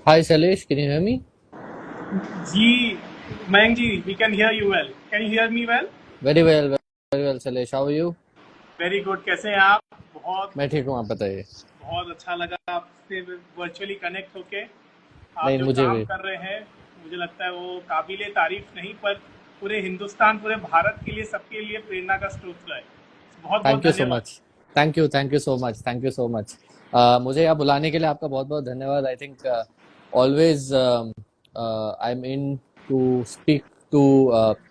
Hi Salesh, can you hear me? जी, Mayank ji, we can hear you well. Can you hear me well? Very well, very well Salesh. How are you? Very good. कैसे हैं आप? बहुत मैं ठीक हूँ, आप बताइए। बहुत अच्छा लगा आपसे वर्चुअली कनेक्ट होके। आप नहीं, जो मुझे काम भी। कर रहे हैं, मुझे लगता है वो काबिले तारीफ नहीं, पर पूरे हिंदुस्तान, पूरे भारत के लिए, सबके लिए प्रेरणा का स्रोत है। बहुत बहुत थैंक यू सो धन्यवाद। Much. Thank you so much, thank you so much. मुझे यहाँ बुलाने के लिए आपका बहुत बहुत धन्यवाद। I think always I am in to speak to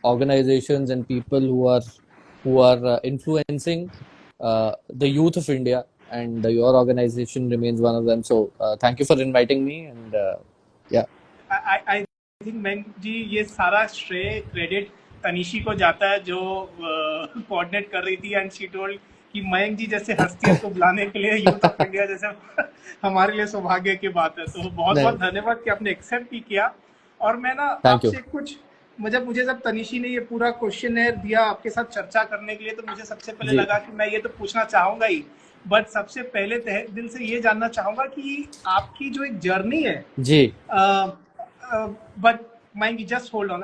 organizations and people who are influencing the youth of India, and your organization remains one of them. So thank you for inviting me, and yeah. I think Mayank ji, ये सारा श्रेय credit तनिशी को जाता है, जो coordinate कर रही थी, एंड शी टोल्ड कि मयंक जी जैसे हस्तियत को बुलाने के लिए यूथ ऑफ इंडिया जैसे हमारे लिए सौभाग्य की बात है। तो बहुत नहीं, बहुत धन्यवाद कि आपने एक्सेप्ट भी किया। और मैं ना थैंक यू। आपसे कुछ, मुझे जब तनिशी ने ये पूरा क्वेश्चन दिया आपके साथ चर्चा करने के लिए, तो मुझे सबसे पहले जी लगा कि मैं ये तो पूछना चाहूंगा ही, बट सबसे पहले तहे दिल से ये जानना चाहूंगा कि आपकी जो एक जर्नी है। जी but Mayank ji, just hold on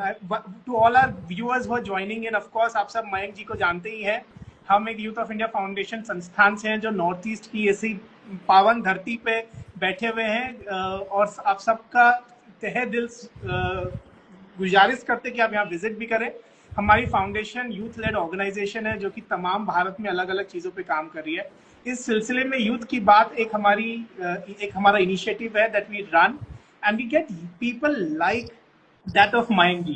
to all our viewers who are joining in. Of course आप सब मयंक जी को जानते ही हैं। हम एक यूथ ऑफ इंडिया फाउंडेशन संस्थान से हैं, जो नॉर्थ ईस्ट की ऐसी पावन धरती पे बैठे हुए हैं, और आप सबका तहे दिल गुजारिश करते कि आप यहाँ विजिट भी करें। हमारी फाउंडेशन यूथ लेड ऑर्गेनाइजेशन है, जो कि तमाम भारत में अलग अलग चीज़ों पे काम कर रही है। इस सिलसिले में यूथ की बात एक हमारा इनिशिएटिव है that we run, and we get people like that of Mayangi,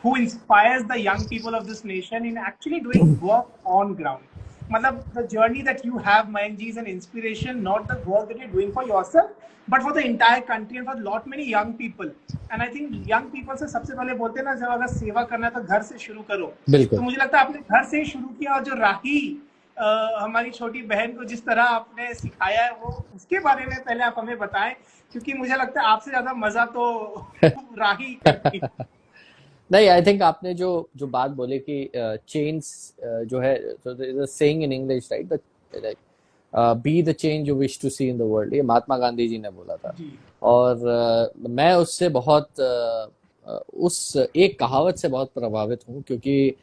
who inspires the young people of this nation in actually doing work on ground. मतलब the journey that you have, Mayank ji, is an inspiration, not the work that you're doing for yourself, but for the entire country and for lot many young people. And I think young people से सबसे पहले बोलते हैं ना, जब अगर सेवा करना है तो घर से शुरू करो। तो बिल्कुल। मुझे लगता है आपने घर से ही शुरू किया, और जो राही हमारी छोटी बहन को जिस तरह आपने सिखाया है, वो उसके बारे में पहले आप हमें बताएं, क्योंकि मुझे लगता है आपसे ज्यादा मजा तो राही करती। नहीं, आई थिंक आपने जो जो बात बोली कि चेंज जो है, तो saying in English, right, like be the change you wish to see in the world, ये महात्मा गांधी जी ने बोला था। जी और मैं उससे बहुत उस एक कहावत से बहुत प्रभावित हूँ, क्योंकि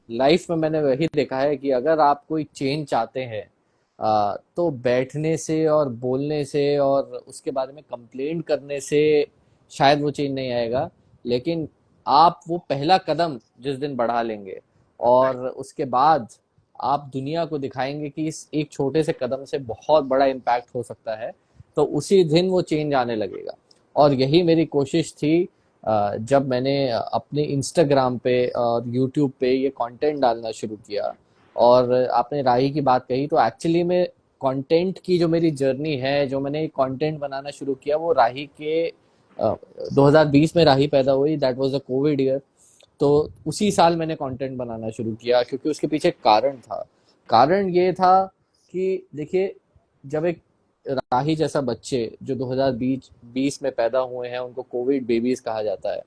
लाइफ में मैंने वही देखा है कि अगर आप कोई चेंज चाहते हैं, तो बैठने से और बोलने से और उसके बारे में कंप्लेंट करने से शायद वो चेंज नहीं आएगा। लेकिन आप वो पहला कदम जिस दिन बढ़ा लेंगे, और उसके बाद आप दुनिया को दिखाएंगे कि इस एक छोटे से कदम से बहुत बड़ा इम्पैक्ट हो सकता है, तो उसी दिन वो चेंज आने लगेगा। और यही मेरी कोशिश थी जब मैंने अपने इंस्टाग्राम पे और यूट्यूब पे ये कंटेंट डालना शुरू किया। और आपने राही की बात कही, तो एक्चुअली में कंटेंट की जो मेरी जर्नी है, जो मैंने कंटेंट बनाना शुरू किया, वो राही के 2020 में राही पैदा हुई, that was the Covid year. तो उसी साल मैंने कंटेंट बनाना शुरू किया, क्योंकि उसके पीछे एक कारण था। कारण ये था कि देखिए, जब एक राही जैसा बच्चे जो 2020 में पैदा हुए हैं, उनको कोविड बेबीज कहा जाता है।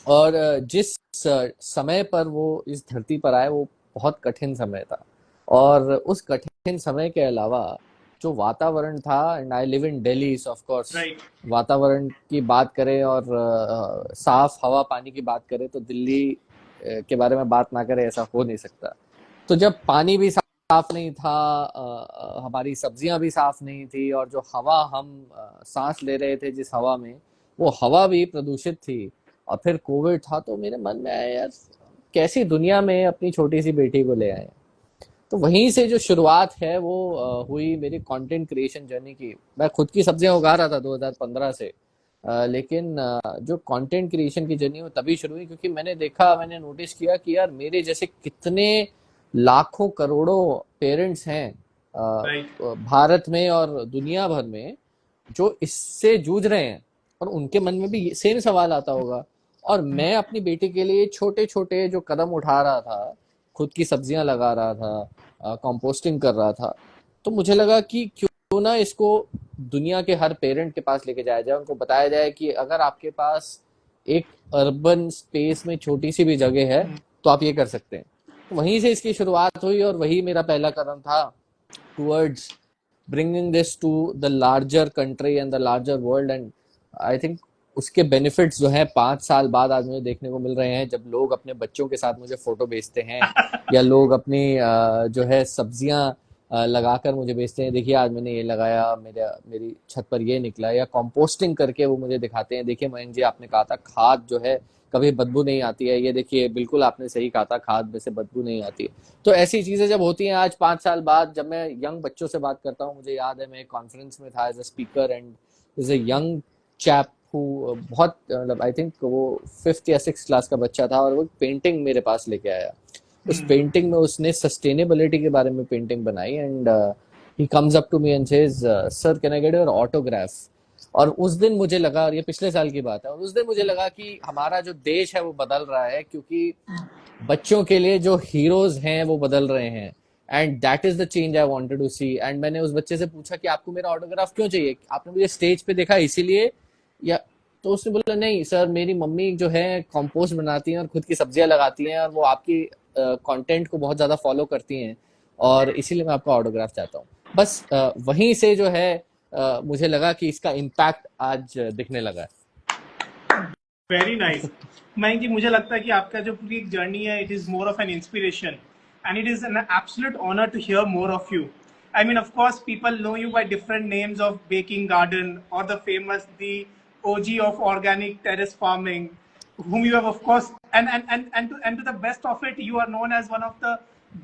और जिस समय पर वो इस धरती पर आए, वो बहुत कठिन समय था। और उस कठिन समय के अलावा जो वातावरण था, and I live in Delhi, of course, right. वातावरण की बात करें और साफ हवा पानी की बात करें, तो दिल्ली के बारे में बात ना करें ऐसा हो नहीं सकता। तो जब पानी भी साफ नहीं था, हमारी सब्जियां भी साफ नहीं थी, और जो हवा हम सांस ले रहे थे जिस हवा में, वो हवा भी प्रदूषित थी, और फिर कोविड था, तो मेरे मन में आया, यार कैसी दुनिया में अपनी छोटी सी बेटी को ले आए। तो वहीं से जो शुरुआत है वो हुई मेरी कंटेंट क्रिएशन जर्नी की। मैं खुद की सब्जियां उगा रहा था 2015 से, लेकिन जो कंटेंट क्रिएशन की जर्नी वो तभी शुरू हुई, क्योंकि मैंने नोटिस किया कि यार मेरे जैसे कितने लाखों करोड़ों पेरेंट्स हैं राइट। भारत में और दुनिया भर में, जो इससे जूझ रहे हैं, और उनके मन में भी सेम सवाल आता होगा। और मैं अपनी बेटी के लिए छोटे छोटे जो कदम उठा रहा था, खुद की सब्जियां लगा रहा था, कंपोस्टिंग कर रहा था, तो मुझे लगा कि क्यों ना इसको दुनिया के हर पेरेंट के पास लेके जाया जाए, उनको बताया जाए कि अगर आपके पास एक अर्बन स्पेस में छोटी सी भी जगह है, तो आप ये कर सकते हैं। तो वहीं से इसकी शुरुआत हुई, और वही मेरा पहला कदम था towards bringing this to the larger country and the larger world. And I think उसके बेनिफिट्स जो है 5 साल बाद आज मुझे देखने को मिल रहे हैं, जब लोग अपने बच्चों के साथ मुझे फोटो भेजते हैं, या लोग अपनी जो है सब्जियां लगाकर मुझे भेजते हैं, देखिए आज मैंने ये लगाया, मेरी छत पर ये निकला, या कंपोस्टिंग करके वो मुझे दिखाते हैं, देखिए मयंक जी आपने कहा था खाद जो है कभी बदबू नहीं आती है, ये देखिए बिल्कुल आपने सही कहा था, खाद में से बदबू नहीं आती है। तो ऐसी चीजें जब होती हैं आज 5 साल बाद, जब मैं यंग बच्चों से बात करता हूँ, मुझे याद है मैं एक कॉन्फ्रेंस में था as a speaker, and is a young chap who बहुत मतलब आई थिंक वो 5th या 6th क्लास का बच्चा था, और वो पेंटिंग मेरे पास लेके आया। उस पेंटिंग में उसने सस्टेनेबिलिटी के बारे में पेंटिंग बनाई, and he comes up to me and says, sir can I get your autograph. और उस दिन मुझे लगा, और ये पिछले साल की बात है, और उस दिन मुझे लगा कि हमारा जो देश है वो बदल रहा है, क्योंकि बच्चों के लिए जो हीरोज हैं वो बदल रहे हैं, and that is the change I wanted to see. And मैंने उस बच्चे से पूछा कि आपको मेरा ऑटोग्राफ क्यों चाहिए, आपने मुझे स्टेज पे देखा इसीलिए, या? तो उसने बोला नहीं सर, मेरी मम्मी जो है कंपोस्ट बनाती हैं और खुद की सब्जियां लगाती हैं, और वो आपकी कंटेंट को बहुत ज्यादा फॉलो करती हैं, और इसीलिए मैं आपका ऑटोग्राफ चाहता हूँ। बस वहीं से जो है मुझे लगा कि इसका इम्पैक्ट आज दिखने लगा है। वेरी नाइस मयंक जी, मुझे लगता है कि आपका जो पूरी एक जर्नी है, it is more of an inspiration, and it is an absolute honour to hear more of you. I mean, of course, people know you by different names of Baking Garden or the famous, the OG of organic terrace farming, whom you have, of course, and to the best of it, you are known as one of the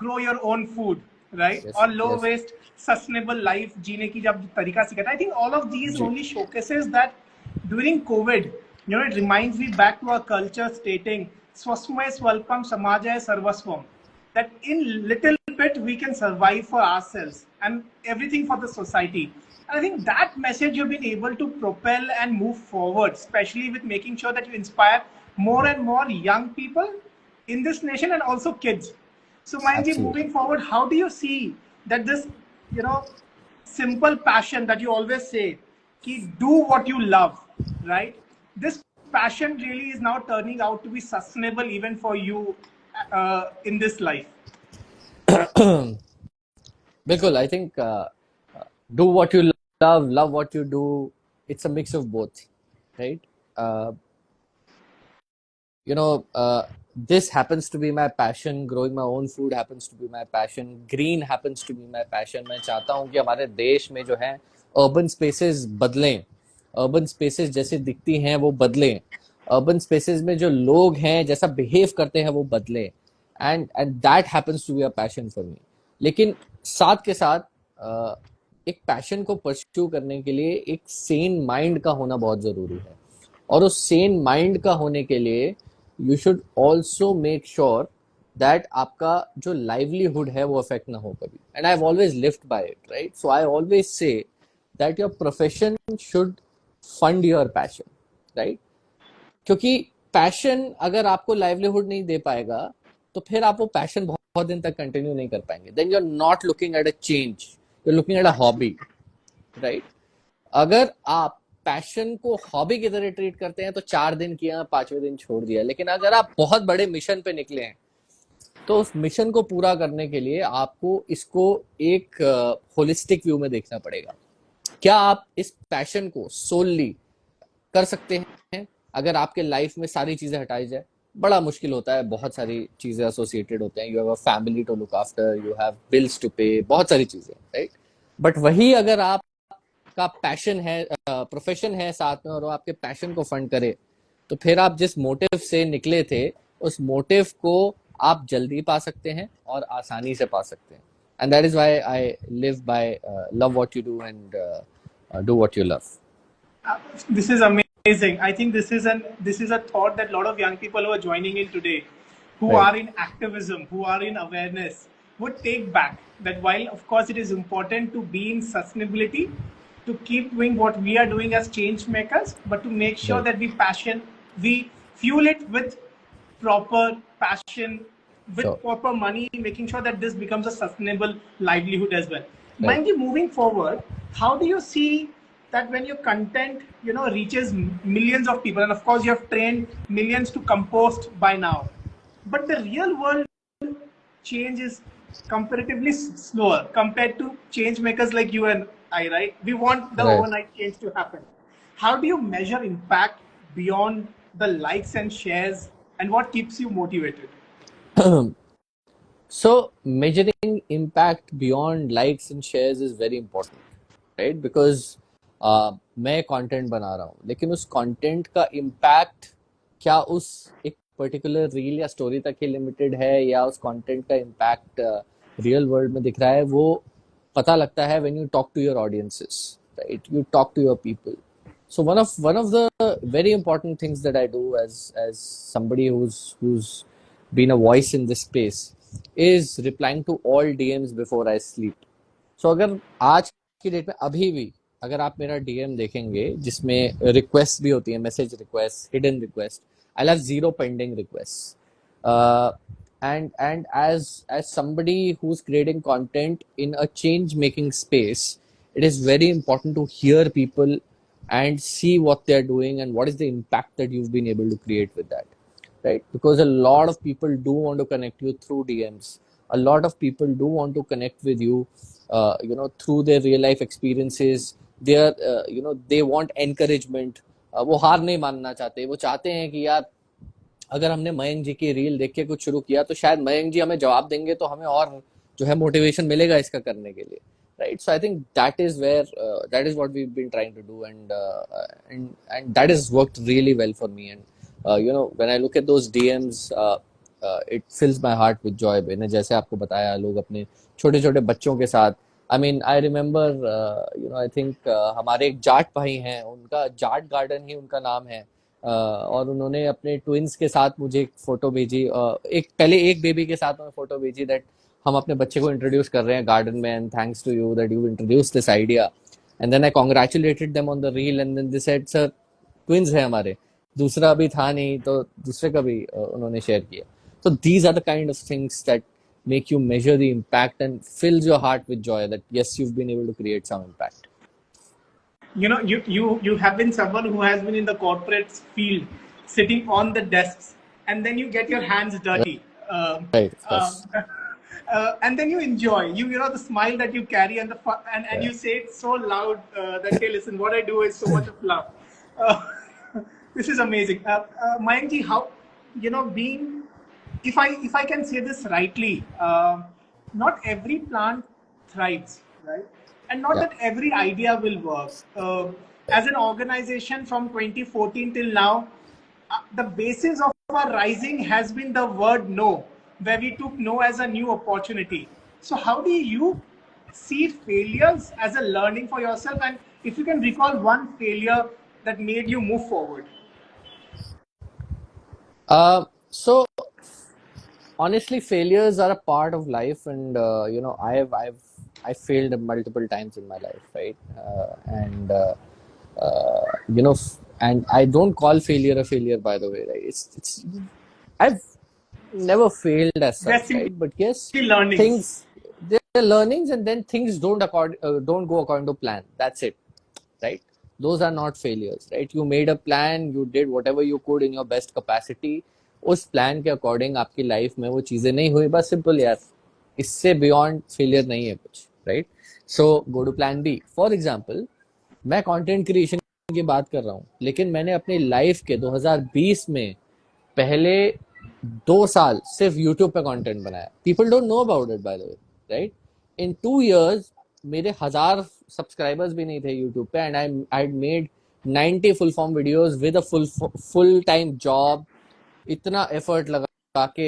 grow your own food, right? Yes, Or low yes. waste, sustainable life जीने की जब तरीका सिखाता है. I think all of these only showcases that during COVID, you know, it reminds me back to our culture stating swasmay swalpam samajay sarvasvam, that in little bit we can survive for ourselves and everything for the society. And I think that message you've been able to propel and move forward, especially with making sure that you inspire more and more young people in this nation and also kids. So Mayank, moving forward, how do you see that this, you know, simple passion that you always say, ki do what you love, right? This passion really is now turning out to be sustainable even for you in this life. बिल्कुल, I think do what you love what you do, it's a mix of both, right? You know, this happens to be my passion, growing my own food happens to be my passion, green happens to be my passion. मैं चाहता हूँ कि हमारे देश में जो है urban spaces बदलें, अर्बन स्पेसेस जैसे दिखती हैं वो बदलें, अर्बन स्पेसेस में जो लोग हैं जैसा बिहेव करते हैं वो बदलें, and that happens to be a passion for me. लेकिन साथ के साथ एक पैशन को परस्यू करने के लिए एक सेन माइंड का होना बहुत जरूरी है, और उस सेन माइंड का होने के लिए you should also make sure that आपका जो लाइवलीहुड है वो अफेक्ट ना हो कभी। And I have always lived bye it, right? So I always say that your profession should fund your passion, right? क्योंकि पैशन अगर आपको लाइवलीहुड नहीं दे पाएगा तो फिर आप वो पैशन बहुत दिन तक कंटिन्यू नहीं कर पाएंगे. Then you are not looking at a change, you are looking at a hobby, right? अगर आप पैशन को हॉबी की तरह ट्रीट करते हैं तो 4 दिन किया, 5वें दिन छोड़ दिया. लेकिन अगर आप बहुत बड़े मिशन पे निकले हैं तो उस मिशन को पूरा करने के लिए आपको इसको एक होलिस्टिक व्यू में देखना पड़ेगा. क्या आप इस पैशन को सोलली कर सकते हैं? अगर आपके लाइफ में सारी चीजें हटाई जाए, बड़ा मुश्किल होता है. बहुत सारी चीजें एसोसिएटेड होते हैं. You have a family to look after, you have bills to pay, बहुत सारी चीजें, राइट? बट वही अगर आप का पैशन है, प्रोफेशन है साथ में, और वो आपके पैशन को फंड करे, तो फिर आप जिस मोटिव से निकले थे उस मोटिव को आप जल्दी पा सकते हैं और आसानी से पा सकते हैं. And that is why I live by love what you do and do what you love. This is amazing. I think this is a thought that a lot of young people who are joining in today, who Right. are in activism, who are in awareness, would take back. That while of course it is important to be in sustainability, to keep doing what we are doing as change makers, but to make sure Right. that we fuel it with proper passion, with Sure. proper money, making sure that this becomes a sustainable livelihood as well. Right. Mayank, moving forward, how do you see that when your content, reaches millions of people, and of course you have trained millions to compost by now, but the real world change is comparatively slower compared to change makers like you and I, right? We want the Right. overnight change to happen. How do you measure impact beyond the likes and shares, and what keeps you motivated? So measuring impact beyond likes and shares is very important, right? Because मैं content बना रहा हूँ, लेकिन उस content का impact क्या उस एक पर्टिकुलर रील या स्टोरी तक ही लिमिटेड है, या उस कंटेंट का इम्पैक्ट रियल वर्ल्ड में दिख रहा है, वो पता लगता है when you talk to your audiences, right? You talk to your people. So one of the very important things that I do as somebody who's been a voice in this space is replying to all DMs before I sleep. So अगर आज की date में अभी भी अगर आप मेरा DM देखेंगे जिसमें रिक्वेस्ट भी होती है, message request, hidden request, I have zero pending request. And as somebody who's creating content in a change making space, it is very important to hear people and see what they're doing and what is the impact that you've been able to create with that, right? Because a lot of people do want to connect you through DMs. A lot of people do want to connect with you, through their real life experiences. They are, they want encouragement. वो हार नहीं मानना चाहते. वो चाहते हैं कि यार अगर हमने मयंक जी की रील देख के कुछ शुरू किया तो शायद मयंक जी हमें जवाब देंगे तो हमें और जो है मोटिवेशन मिलेगा इसका करने के लिए, right? So I think that is what we've been trying to do, and that has worked really well for me. And when I look at those DMs, it fills my heart with joy. मैंने जैसे आपको बताया, लोग अपने छोटे छोटे बच्चों के साथ, I mean, I remember, I think हमारे एक जाट भाई हैं, उनका जाट गार्डन ही उनका नाम है. और उन्होंने अपने ट्विंस के साथ मुझे एक फोटो भेजी, पहले एक बेबी के साथ उन्होंने फोटो भेजी दैट हम अपने बच्चे को इंट्रोड्यूस कर रहे हैं गार्डन में, and thanks to you that you introduce this idea. And then I congratulated them on the reel, and then they said sir twins है हमारे, दूसरा अभी था नहीं तो दूसरे का भी उन्होंने शेयर किया. So these are the kind of things that make you measure the impact and fills your heart with joy that yes, you've been able to create some impact. You have been someone who has been in the corporate field, sitting on the desks, and then you get your hands dirty. Right, of course. And then you enjoy the smile that you carry, and and Yeah. you say it so loud that, hey, listen, what I do is so much of love. uh, this is amazing. Mayank ji, how being, if I can say this rightly, not every plant thrives, right? And not Yeah. that every idea will work. As an organization from 2014 till now, the basis of our rising has been the word no, where we took no as a new opportunity. So how do you see failures as a learning for yourself? And if you can recall one failure that made you move forward. So honestly, failures are a part of life, and I failed multiple times in my life, right? And I don't call failure a failure, by the way, right? It's I've never failed as They're such, simply right? But yes, learnings. things, they're learnings, and then things don't go according to plan. That's it, right? Those are not failures, right? You made a plan, you did whatever you could in your best capacity. उस plan के according आपकी life में वो चीजें नहीं हुई, बस simple यार, इससे बियॉन्ड फेलियर नहीं है कुछ, right? So go to plan B. For example, मैं कंटेंट क्रिएशन की बात कर रहा हूँ, लेकिन मैंने अपनी लाइफ के 2020 में पहले 2 साल सिर्फ यूट्यूब पे कंटेंट बनाया. People don't know about it, bye the way, right? In 2 years मेरे 1,000 सब्सक्राइबर्स भी नहीं थे यूट्यूब पे, and I made 90 full form videos with a full time job. इतना एफर्ट लगा के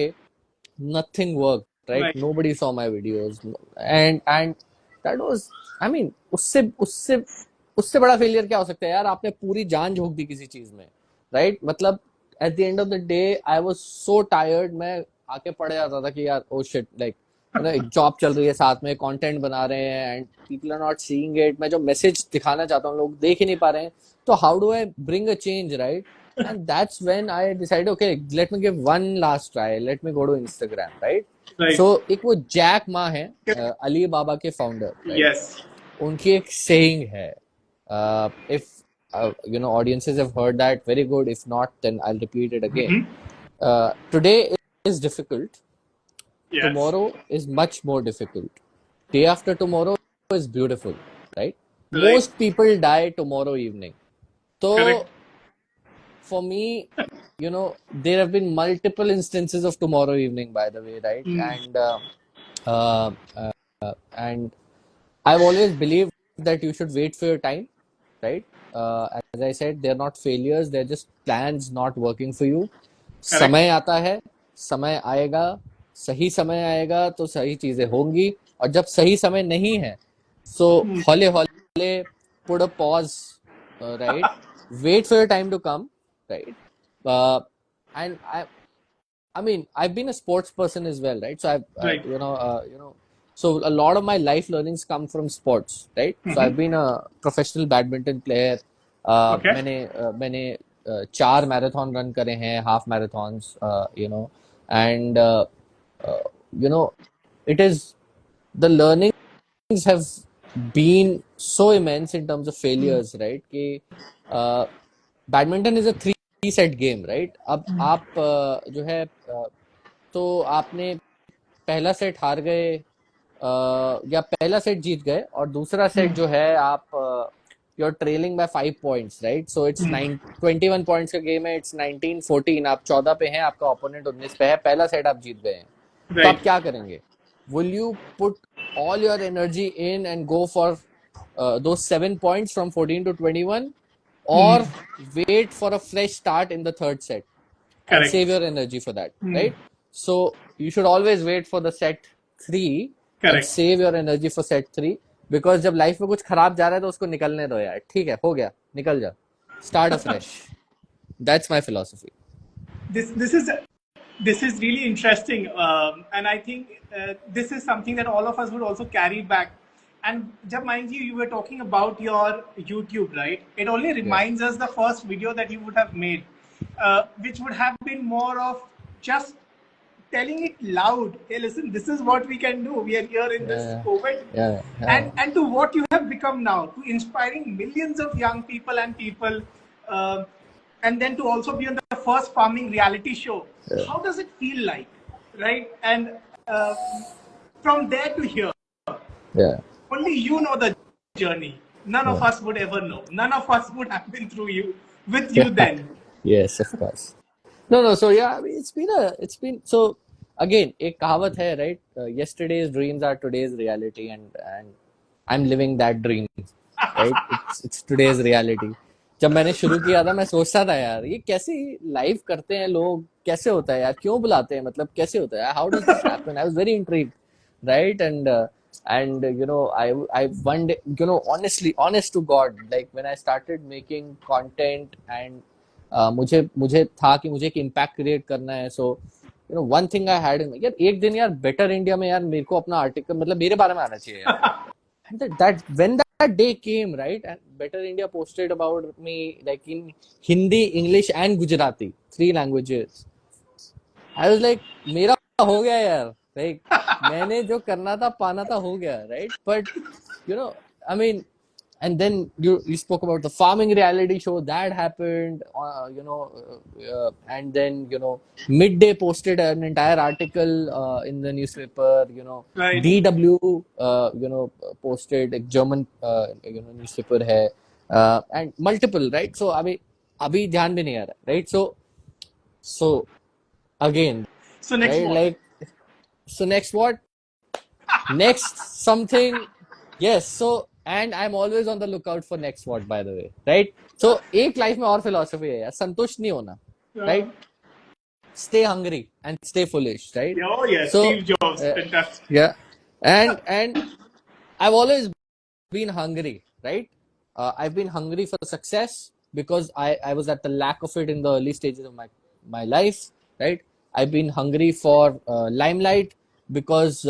nothing worked, right? Right. Nobody saw my videos, and that was, I mean, उससे उससे उससे बड़ा फेलियर क्या हो सकता है यार? आपने पूरी जान झोंक दी किसी चीज में, राइट? मतलब at the end of the day I was so tired, मैं आके पड़ जाता था कि यार ओ शिट, लाइक एक जॉब चल रही है, साथ में कंटेंट बना रहे हैं, and people are not seeing it. मैं जो मैसेज दिखाना चाहता हूँ लोग देख ही नहीं पा रहे हैं, तो how do I bring a change, right? And that's when I decided, okay, let me give one last try. Let me go to Instagram, right? Right. So एक वो जैक मा है, अली बाबा के फाउंडर, right? Yes. उनकी एक saying है, if audiences have heard that, very good. If not, then I'll repeat it again. Today is difficult. Yes. tomorrow is much more difficult. Day after tomorrow is beautiful, right? Right. Most people die tomorrow evening. Correct. So for me, there have been multiple instances of tomorrow evening, by the way, right? Mm. Uh, and I've always believed that you should wait for your time, right? As I said, they're not failures, they're just plans not working for you. Correct. समय आता है, समय आएगा, सही समय आएगा तो सही चीजें होंगी, और जब सही समय नहीं है, so Mm. हौले हौले put a pause, right? Wait for your time to come, right? Uh, and I mean, I've been a sports person as well, right? So I've, Right. so a lot of my life learnings come from sports, right? So Mm-hmm. I've been a professional badminton player. Okay. मैंने 4 marathon run करे हैं, half marathons, and uh, you know, it is the learnings have been so immense in terms of Mm. failures, right? कि badminton is a 3 set game, right? अब आप जो है, तो आपने पहला सेट हार गए, या पहला सेट जीत गए, और दूसरा सेट Mm. जो है आप you are trailing by 5 points, right? So it's Mm. 21 points का गेम है, इट्स 19-14, आप 14 पे हैं, आपका ओपोनेंट 19 पे है, पहला सेट आप जीत गए हैं। तो Right. आप क्या करेंगे? Will you put all your energy in and go for those 7 points from 14 to 21, Mm. or wait for a fresh start in the third set and Correct. save your energy for that, Mm. right? So you should always wait for the set 3 and Correct. save your energy for set 3, because जब life में कुछ खराब जा रहा है तो उसको निकलने दो यार, ठीक है, हो गया, निकल जा, start afresh. That's my philosophy. This is really interesting, and I think this is something that all of us would also carry back. And jab mind you were talking about your YouTube, right? It only Yeah, reminds us the first video that you would have made, which would have been more of just telling it loud. Hey, listen, this is what we can do. We are here in this yeah, COVID, yeah, yeah, and to what you have become now, to inspiring millions of young people and people, uh, and then to also be on the first farming reality show. yeah, How does it feel like, right? And uh, from there to here, yeah, only you know the journey. None of yeah. us would ever know. None of us would have been through you with you Yeah. then. Yes, of course. No. So yeah, I mean, it's been so. Again, एक कहावत है, right? Yesterday's dreams are today's reality, and I'm living that dream, right? It's today's reality. जब मैंने शुरू किया था, मैं सोचता था यार, ये कैसे लाइव करते हैं लोग, कैसे होता है यार, क्यों बुलाते हैं, मतलब कैसे होता है, how does this happen? I was very intrigued, right? I one day, honestly, honest to God, like when I started making content, and मुझे मुझे था कि मुझे एक इम्पैक्ट क्रिएट करना है, so one thing I had in, यार एक दिन यार बेटर इंडिया में यार मेरे को अपना आर्टिकल, मतलब मेरे बारे में आना चाहिए यार। And that when that day came, right, and Better India posted about me, like in Hindi, English and Gujarati, 3 languages. I was like, मेरा हो गया यार, like मैंने जो करना था पाना था हो गया, right? But I mean, and then you spoke about the farming reality show that happened, and then Midday posted an entire article in the newspaper. Right. DW posted a German newspaper है, and multiple, right? So अभी ध्यान भी नहीं आ रहा, right? So again, So next right, what? like, so next what? Next something. Yes, so and I'm always on the lookout for next what, by the way, right? So एक life में और philosophy है यार, संतुष्ट नहीं होना, Uh, right? Stay hungry and stay foolish, right? oh yes, So Steve Jobs, fantastic. yeah, and I've always been hungry, right? I've been hungry for success because I was at the lack of it in the early stages of my life, right? I've been hungry for limelight because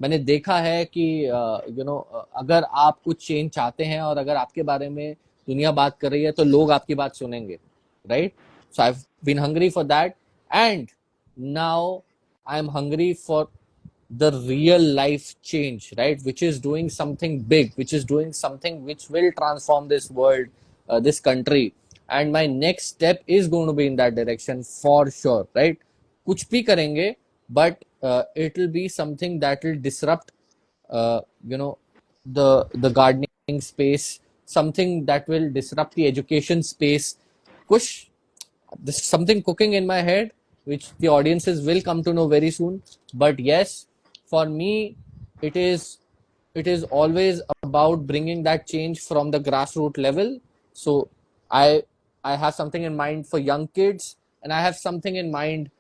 मैंने देखा है कि अगर आप कुछ change चाहते हैं और अगर आपके बारे में दुनिया बात कर रही है तो लोग आपकी बात सुनेंगे, right? So I've been hungry for that, and now I'm hungry for the real life change, right? Which is doing something big, which is doing something which will transform this world, this country. And my next step is going to be in that direction for sure, right? कुछ भी करेंगे, but it will be something that will disrupt, you know, the gardening space, something that will disrupt the education space. Kush, there's something cooking in my head, which the audiences will come to know very soon. But yes, for me, it is it is always about bringing that change from the grassroots level. So I I have something in mind for young kids, and I have something in mind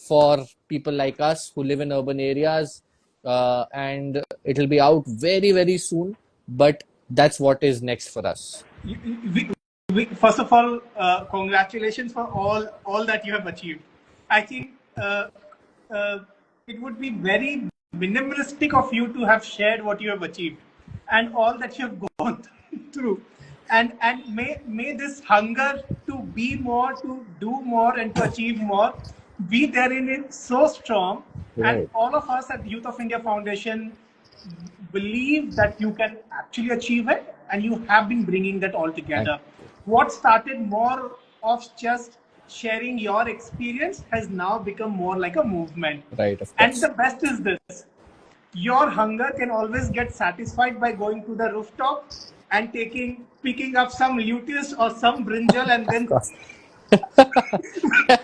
for people like us who live in urban areas, and it will be out very soon. But that's what is next for us. First of all, congratulations for all that you have achieved. I think uh, it would be very minimalistic of you to have shared what you have achieved and all that you have gone through. And may this hunger to be more, to do more, and to achieve more be therein is so strong. And Right. all of us at Youth of India Foundation believe that you can actually achieve it, and you have been bringing that all Thank together. What started more of just sharing your experience has now become more like a movement. Right, of And course. the best is this: your hunger can always get satisfied by going to the rooftop and picking up some luteus or some brinjal, and Of then course.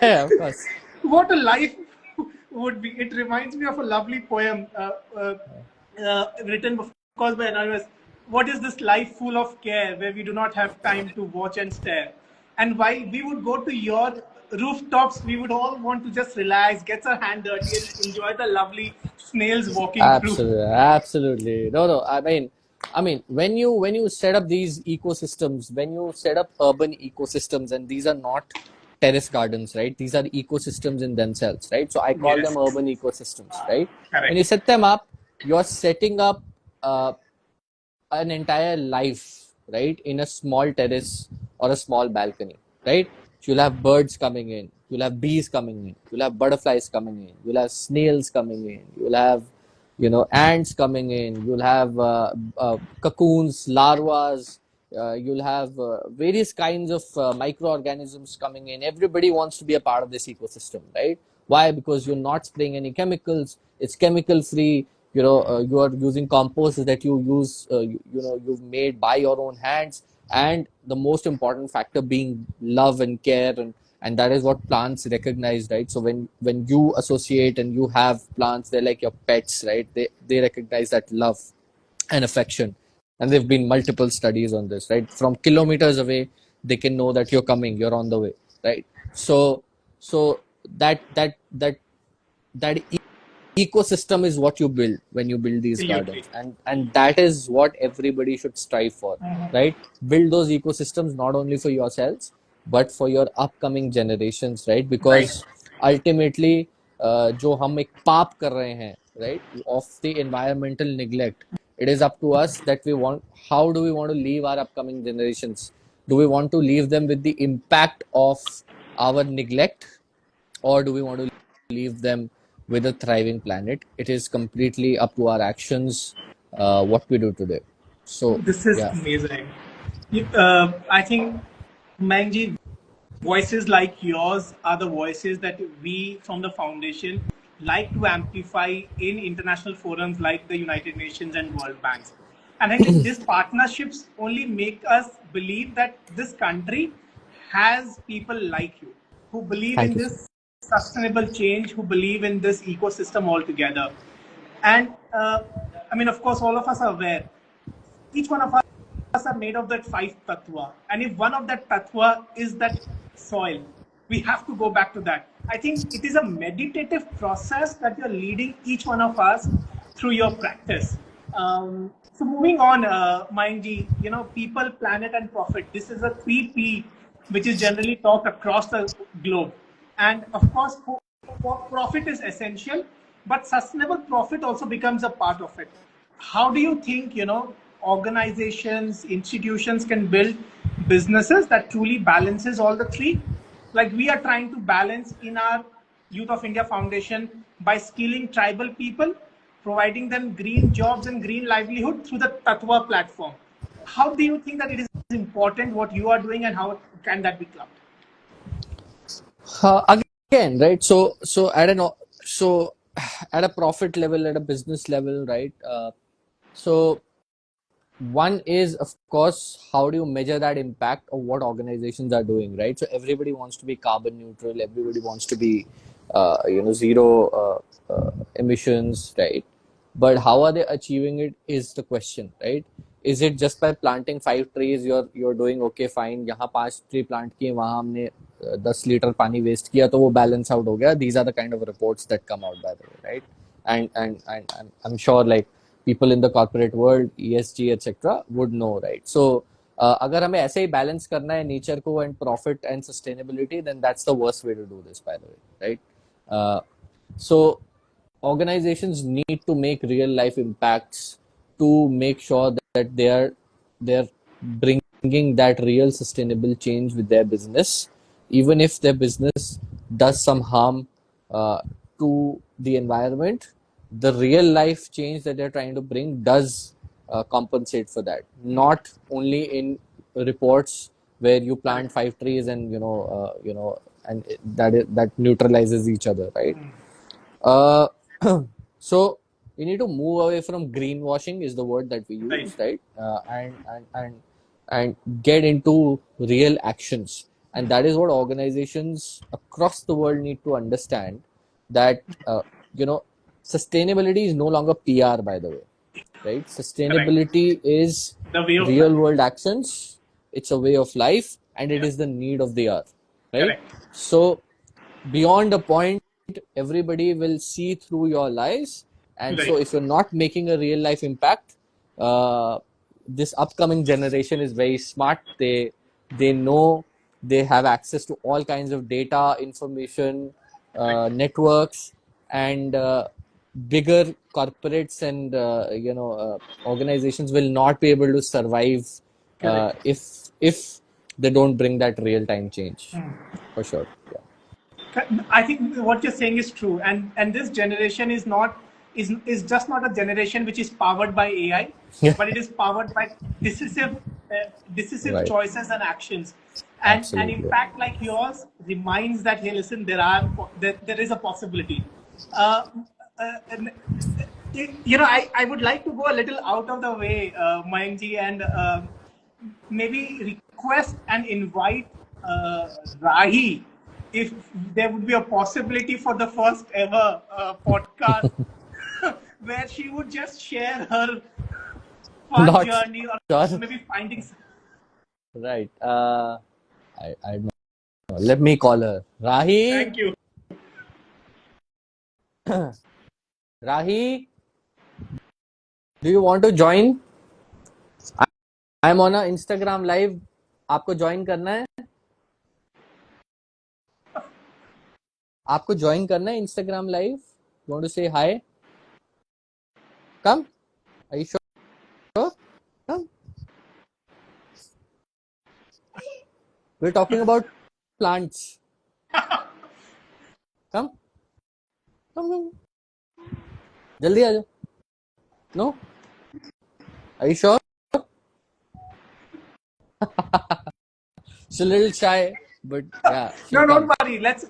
Yeah, of course. what a life would be. It reminds me of a lovely poem written, of course, by Anonymous. What is this life full of care where we do not have time to watch and stare? And while we would go to your rooftops, we would all want to just relax, get our hand dirty, and enjoy the lovely snails walking through. Absolutely, absolutely. No, no. I mean, when you set up these ecosystems, when you set up urban ecosystems, and these are not terrace gardens, right? These are ecosystems in themselves, right? So I call them Yes, urban ecosystems, right? When correct. you set them up, you're setting up uh, an entire life, right, in a small terrace or a small balcony, right? You'll have birds coming in, you'll have bees coming in, you'll have butterflies coming in, you'll have snails coming in, you'll have, ants coming in, you'll have cocoons, larvas, you'll have various kinds of microorganisms coming in. Everybody wants to be a part of this ecosystem, right? Why? Because you're not spraying any chemicals, it's chemical free. You are using compost that you use, you've made by your own hands. And the most important factor being love and care, and that is what plants recognize, right? So when you associate and you have plants, they're like your pets, right? They recognize that love and affection. And there have been multiple studies on this, right? From kilometers away, they can know that you're coming, you're on the way, right? So that ecosystem is what you build when you build these Absolutely. gardens, and that is what everybody should strive for, right? Build those ecosystems not only for yourselves but for your upcoming generations, right? Right. Because ultimately, जो हम एक पाप कर रहे हैं, right, of the environmental neglect, it is up to us that we want, how do we want to leave our upcoming generations? Do we want to leave them with the impact of our neglect, or do we want to leave them with a thriving planet? It is completely up to our actions, what we do today. So, This is yeah. amazing. I think, Mangji, voices like yours are the voices that we from the foundation like to amplify in international forums like the United Nations and World Banks. And I think these partnerships only make us believe that this country has people like you who believe Thank in you. this sustainable change, who believe in this ecosystem altogether. And I mean, of course, all of us are aware each one of us are made of that five tattva. And if one of that tattva is that soil, we have to go back to that. I think it is a meditative process that you're leading each one of us through your practice. So moving on, Mayangji, people, planet, and profit. This is a 3P which is generally talked across the globe. And of course, profit is essential, but sustainable profit also becomes a part of it. How do you think, organizations, institutions can build businesses that truly balances all the three? Like we are trying to balance in our Youth of India Foundation by skilling tribal people, providing them green jobs and green livelihood through the Tatva platform. How do you think that it is important what you are doing, and how can that be clubbed? Again, right? So at a profit level, at a business level, right? So one is, of course, how do you measure that impact of what organizations are doing, right? So everybody wants to be carbon neutral, everybody wants to be zero emissions, right? But how are they achieving it is the question, right? Is it just by planting 5 trees, you're doing okay, fine, यहाँ 5 tree plant किए, वहाँ हमने 10 litre पानी waste किया तो वो balance out हो गया? These are the kind of reports that come out, by the way, right? And I'm sure, like, people in the corporate world, ESG, etc., would know, right? So अगर हमें ऐसे ही balance करना है nature को and profit and sustainability, then that's the worst way to do this, by the way, right? So organizations need to make real life impacts to make sure that they're bringing that real sustainable change with their business, even if their business does some harm to the environment. The real life change that they're trying to bring does compensate for that, not only in reports where you plant 5 trees and and that neutralizes each other, right? uh, so we need to move away from greenwashing, is the word that we use, right? And get into real actions, and that is what organizations across the world need to understand, that sustainability is no longer PR, by the way, right? Sustainability is real world actions. It's a way of life, and it is the need of the hour, right? So beyond a point, everybody will see through your lies, and so if you're not making a real life impact, this upcoming generation is very smart. They know, they have access to all kinds of data, information, networks, and bigger corporates and organizations will not be able to survive if they don't bring that real time change, for sure. Yeah. I think what you're saying is true, and this generation is just not a generation which is powered by AI, but it is powered by decisive Right. choices and actions. And an Absolutely. impact like yours reminds that, hey, listen, there is a possibility. And, I would like to go a little out of the way, Mayank ji, and maybe request and invite Rahi, if there would be a possibility for the first ever podcast where she would just share her fun Not journey or sure. maybe finding. Right. I don't know. Let me call her. Rahi. Thank you. Rahi, do you want to join? I'm on a Instagram live. आपको join करना है? आपको join करना है Instagram live? You want to say hi? Come. Are you sure? Come. We're talking about plants. Come. Come. जल्दी आ जाओ. No? Are you sure? She's a little shy, but yeah. No, don't worry. Let's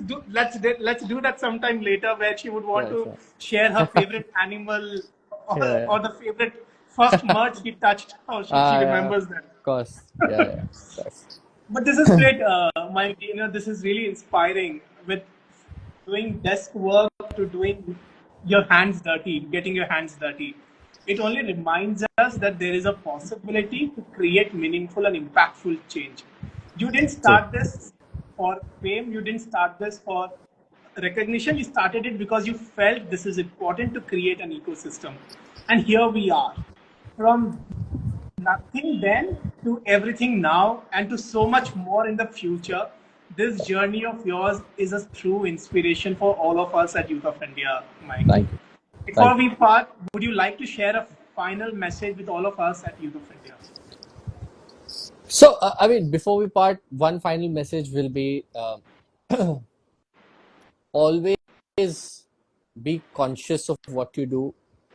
do that sometime later, where she would want to share her favorite animal or the favorite first merch she touched. How she remembers that. Of course. Yeah. Of course. But this is great, Mike. This is really inspiring. With doing desk work to doing your hands dirty, getting your hands dirty, it only reminds us that there is a possibility to create meaningful and impactful change. You didn't start this for fame. You didn't start this for recognition. You started it because you felt this is important to create an ecosystem. And here we are. From nothing then to everything now, and to so much more in the future. This journey of yours is a true inspiration for all of us at Youth of India, Mike. Thank you. Before we part, would you like to share a final message with all of us at Youth of India? So, before we part, one final message will be always be conscious of what you do,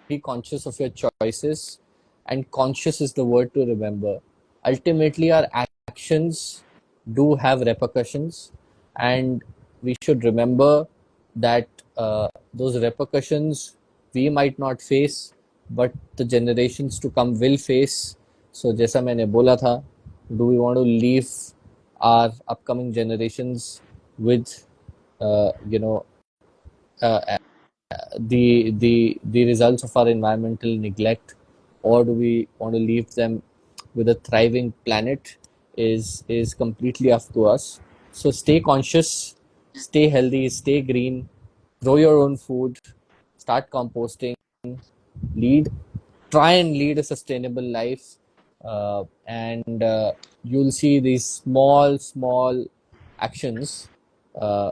be conscious of your choices, and conscious is the word to remember. Ultimately, our actions do have repercussions, and we should remember that those repercussions we might not face, but the generations to come will face. So जैसा मैंने बोला था, do we want to leave our upcoming generations with, you know, uh, the results of our environmental neglect, or do we want to leave them with a thriving planet? Is completely up to us. So stay conscious, stay healthy, stay green, grow your own food, start composting, lead, try and lead a sustainable life, and you'll see these small actions uh,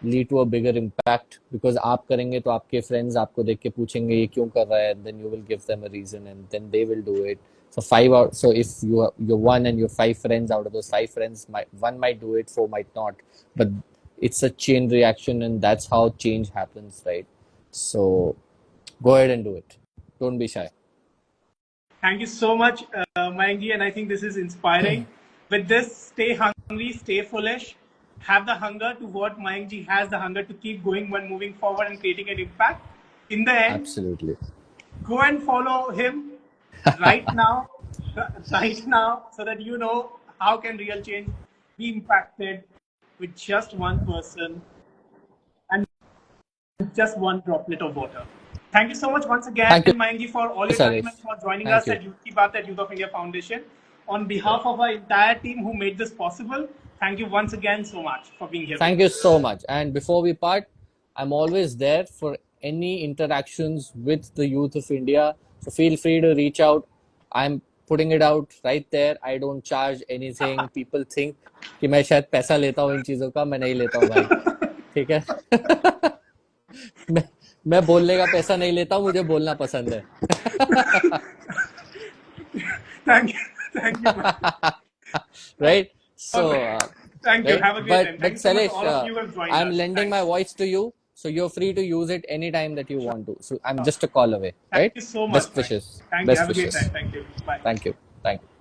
lead to a bigger impact, because आप करेंगे तो आपके friends आपको देख के पूछेंगे ये क्यों कर रहा है, and then you will give them a reason and then they will do it. So if you're one and you're five friends, out of those five friends, one might do it, four might not, but it's a chain reaction, and that's how change happens, right? So go ahead and do it. Don't be shy. Thank you so much, Mayank, and I think this is inspiring. With this, stay hungry, stay foolish, have the hunger to what Mayank has, the hunger to keep going when moving forward and creating an impact. In the end, Absolutely. go and follow him right now, so that you know how can real change be impacted with just one person and just one droplet of water. Thank you so much once again, Thank you, Mayank, for all your Sarif. time and for joining Thank us you. at Youth Ki Baat at Youth of India Foundation. On behalf of our entire team who made this possible, thank you once again so much for being here. Thank you so much. And before we part, I'm always there for any interactions with the youth of India. So feel free to reach out. I'm putting it out right there. I don't charge anything. People think कि मैं शायद पैसा लेता हूँ इन चीजों का. मैं नहीं लेता हूँ भाई. ठीक है. मैं बोलने का पैसा नहीं लेता हूँ. मुझे बोलना पसंद है. Thank you. Right. So. Thank you. Right? Have a great time. But Thank you so much, Salesh, all of you who have joined I'm us. lending my voice to you, so you're free to use it anytime that you want to. So I'm just a call away, right? Thank you so much. Best wishes. Thank you. Best Have a great wishes. time. Thank you. Bye. Thank you. Thank you.